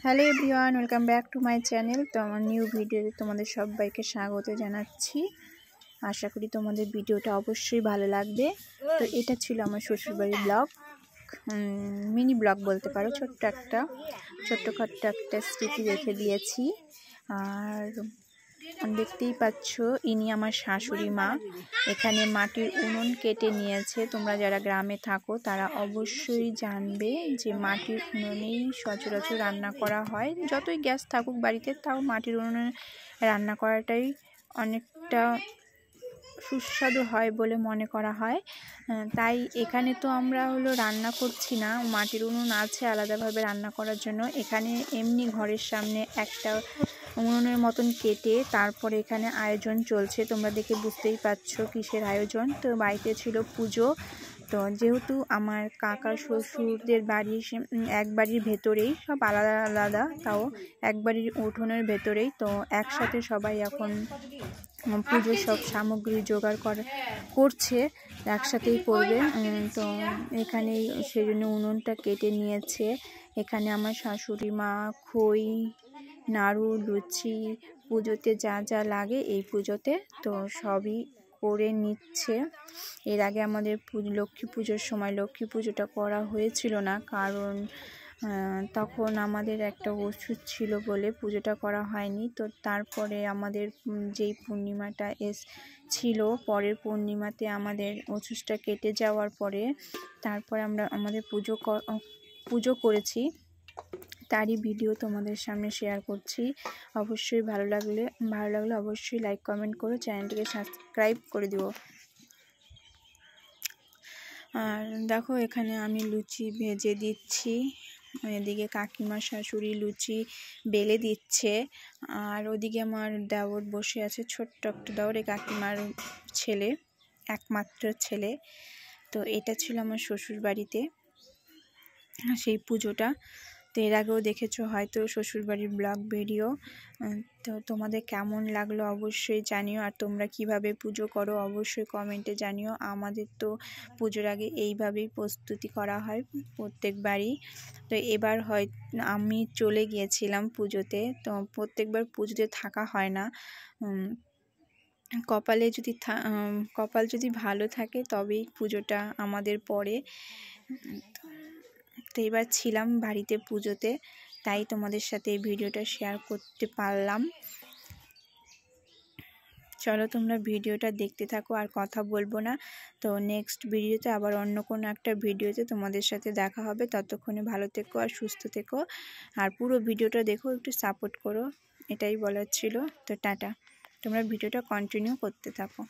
Hello everyone, welcome back to my channel. তো আমার new ভিডিওতে তোমাদের সবাইকে স্বাগত জানাচ্ছি। আশা করি তোমাদের ভিডিওটা অবশ্যই ভালো লাগবে। তো এটা ছিল আমার শ্বশুরবাড়ির ব্লগ, মিনি ব্লগ বলতে পারো। ছোট্টখাট্ট একটা স্মৃতি রেখে দিয়েছি। আর দেখতেই পাচ্ছ, ইনি আমার শাশুড়ি মা। এখানে মাটির উনুন কেটে নিয়েছে। তোমরা যারা গ্রামে থাকো তারা অবশ্যই জানবে যে মাটির উনুনেই সচরাচর রান্না করা হয়। যতই গ্যাস থাকুক বাড়িতে, তাও মাটির উনুনে রান্না করাটাই অনেকটা সুস্বাদু হয় বলে মনে করা হয়। তাই এখানে তো আমরা রান্না করছি না, মাটির উনুন আছে আলাদাভাবে রান্না করার জন্য। এখানে এমনি ঘরের সামনে একটা উনুনের মতন কেটে তারপরে এখানে আয়োজন চলছে। তোমরা দেখে বুঝতেই পারছো কিসের আয়োজন। তো বাড়িতে ছিল পুজো। তো যেহেতু আমার কাকা শ্বশুরদের বাড়ি এক বাড়ির ভেতরেই, সব আলাদা আলাদা, তাও এক বাড়ির উঠোনের ভেতরেই, তো একসাথে সবাই এখন পুজোর সব সামগ্রী জোগাড় করছে, একসাথেই করবে। তো এখানেই সেই জন্য উনুনটা কেটে নিয়েছে। এখানে আমার শাশুড়ি মা খই, নাড়ু, লুচি, পুজোতে যা যা লাগে এই পুজোতে, তো সবই করে নিচ্ছে। এর আগে আমাদের লক্ষ্মী পুজোর সময় লক্ষ্মী পুজোটা করা হয়েছিল না, কারণ তখন আমাদের একটা ওষুধ ছিল বলে পুজোটা করা হয়নি। তো তারপরে আমাদের যেই পূর্ণিমাটা ছিল, পরের পূর্ণিমাতে আমাদের ওষুধটা কেটে যাওয়ার পরে তারপরে আমরা আমাদের পুজো করেছি। তারই ভিডিও তোমাদের সামনে শেয়ার করছি। অবশ্যই ভালো লাগলে অবশ্যই লাইক কমেন্ট করো, চ্যানেলটিকে সাবস্ক্রাইব করে দিও। আর দেখো, এখানে আমি লুচি ভেজে দিচ্ছি, এদিকে কাকিমা শাশুড়ি লুচি বেলে দিচ্ছে, আর ওদিকে আমার দেওর বসে আছে, ছোট্ট একটা দেওর, এই কাকিমার ছেলে, একমাত্র ছেলে। তো এটা ছিল আমার শ্বশুর বাড়িতে সেই পুজোটা। তো এর আগেও দেখেছো হয়তো শ্বশুরবাড়ির ব্লগ ভিডিও। তো তোমাদের কেমন লাগলো অবশ্যই জানিও। আর তোমরা কিভাবে পুজো করো অবশ্যই কমেন্টে জানিও। আমাদের তো পুজোর আগে এইভাবেই প্রস্তুতি করা হয় প্রত্যেকবারই। তো এবার আমি চলে গিয়েছিলাম পুজোতে, তো প্রত্যেকবার পুজোতে থাকা হয় না। কপাল যদি ভালো থাকে তবেই পুজোটা আমাদের পড়ে। তো এবার ছিলাম বাড়িতে পুজোতে, তাই তোমাদের সাথে এই ভিডিওটা শেয়ার করতে পারলাম। চলো তোমরা ভিডিওটা দেখতে থাকো, আর কথা বলবো না। তো নেক্সট ভিডিওতে আবার অন্য কোনো একটা ভিডিওতে তোমাদের সাথে দেখা হবে। ততক্ষণে ভালো থেকো আর সুস্থ থেকো, আর পুরো ভিডিওটা দেখো, একটু সাপোর্ট করো, এটাই বলার ছিল। তো টাটা, তোমরা ভিডিওটা কন্টিনিউ করতে থাকো।